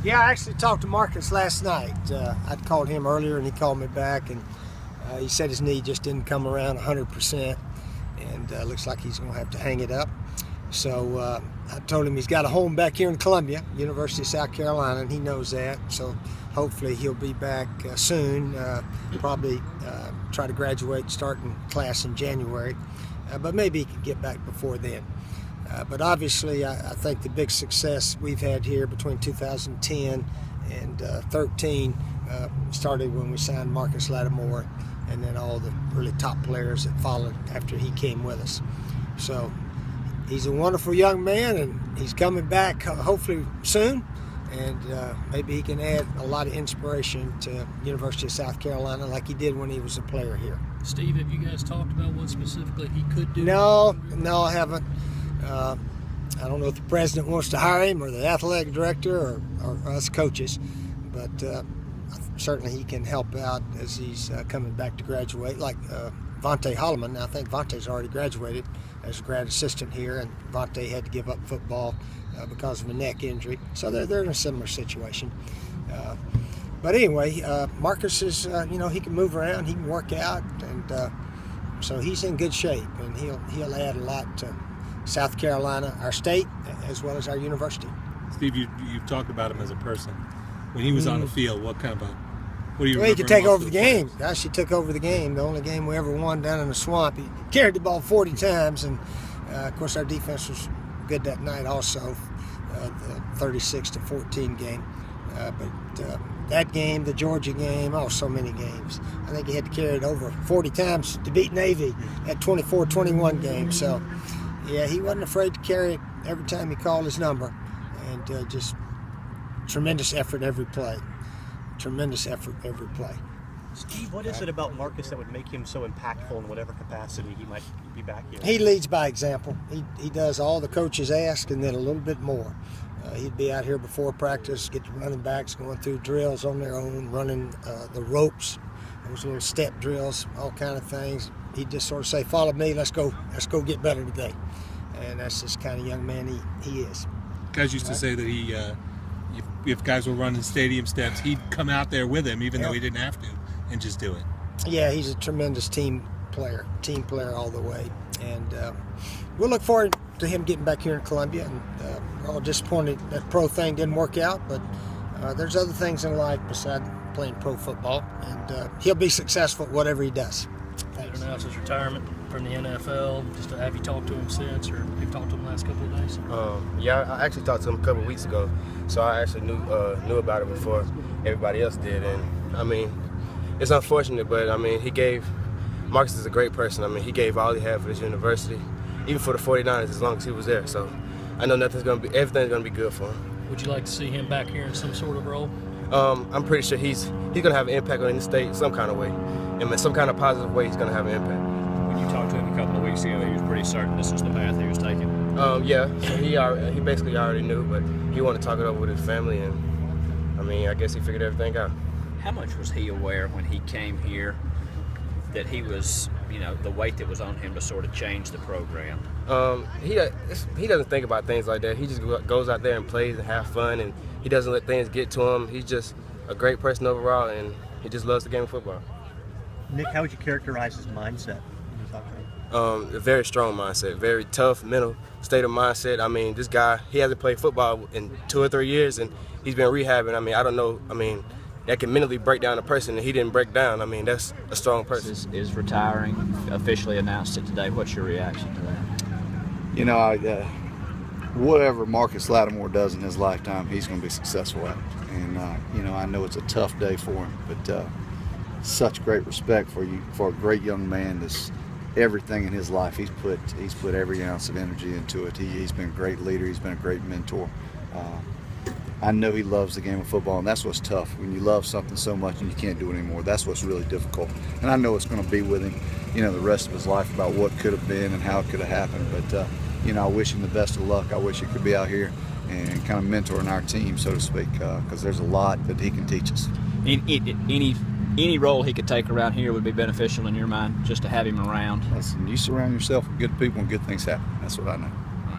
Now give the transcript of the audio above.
Yeah, I actually talked to Marcus last night. I'd called him earlier, and he called me back, and he said his knee just didn't come around 100%, and looks like he's going to have to hang it up. So I told him he's got a home back here in Columbia, University of South Carolina, and he knows that. So hopefully he'll be back soon, probably try to graduate starting class in January, but maybe he can get back before then. But obviously I think the big success we've had here between 2010 and 13 started when we signed Marcus Lattimore, and then all the really top players that followed after he came with us. So he's a wonderful young man, and he's coming back hopefully soon, and maybe he can add a lot of inspiration to University of South Carolina like he did when he was a player here. Steve, have you guys talked about what specifically he could do? No, I haven't. I don't know if the president wants to hire him or the athletic director or us coaches, but certainly he can help out as he's coming back to graduate, like Vontae Holloman. I think Vontae's already graduated as a grad assistant here, and Vontae had to give up football because of a neck injury. So they're in a similar situation. But anyway, Marcus is, he can move around, he can work out, and so he's in good shape, and he'll add a lot to South Carolina, our state, as well as our university. Steve, you've talked about him as a person. When he was on the field, what do you remember? Well, he could take over the game. Gosh, he took over the game. The only game we ever won down in the swamp. He carried the ball 40 times, and of course our defense was good that night also, the 36-14 game. But that game, the Georgia game, so many games. I think he had to carry it over 40 times to beat Navy at 24-21 game. So, yeah, he wasn't afraid to carry it every time he called his number, and just tremendous effort every play. Tremendous effort every play. Steve, what is it about Marcus that would make him so impactful in whatever capacity he might be back here? He leads by example. He does all the coaches ask and then a little bit more. He'd be out here before practice, get the running backs going through drills on their own, running the ropes, those little step drills, all kind of things. He'd just sort of say, "Follow me, let's go get better today." And that's this kind of young man he is. Guys used to say that if guys were running stadium steps, he'd come out there with him, even though he didn't have to, and just do it. Yeah, he's a tremendous team player all the way. And we'll look forward to him getting back here in Columbia. And we're all disappointed that pro thing didn't work out, but there's other things in life besides playing pro football, and he'll be successful at whatever he does. He announced his retirement from the NFL. Just have you talked to him since, or have you talked to him the last couple of days? Yeah, I actually talked to him a couple of weeks ago, so I actually knew about it before everybody else did. And I mean, it's unfortunate, but I mean, Marcus is a great person. I mean, he gave all he had for this university, even for the 49ers, as long as he was there. So I know everything's gonna be good for him. Would you like to see him back here in some sort of role? I'm pretty sure he's gonna have an impact on the state some kind of way. And in some kind of positive way, he's gonna have an impact. When you talked to him a couple of weeks ago, he was pretty certain this was the path he was taking. Yeah, so he basically already knew, but he wanted to talk it over with his family, and I mean, I guess he figured everything out. How much was he aware when he came here that he was, the weight that was on him to sort of change the program? He doesn't think about things like that. He just goes out there and plays and have fun, and he doesn't let things get to him. He's just a great person overall, and he just loves the game of football. Nick, how would you characterize his mindset when you talk to him? A very strong mindset, very tough mental state of mindset. I mean, this guy, he hasn't played football in 2 or 3 years, and he's been rehabbing. I mean, I don't know. I mean, that can mentally break down a person, and he didn't break down. I mean, that's a strong person. Is retiring, officially announced it today. What's your reaction to that? Whatever Marcus Lattimore does in his lifetime, he's going to be successful at it. And, I know it's a tough day for him, but such great respect for a great young man. That's everything in his life. He's put every ounce of energy into it. He's been a great leader. He's been a great mentor. I know he loves the game of football, and that's what's tough. When you love something so much and you can't do it anymore, that's what's really difficult. And I know it's going to be with him, the rest of his life about what could have been and how it could have happened. But, I wish him the best of luck. I wish he could be out here and kind of mentoring our team, so to speak, because there's a lot that he can teach us. Any role he could take around here would be beneficial in your mind, just to have him around? Listen, you surround yourself with good people and good things happen. That's what I know.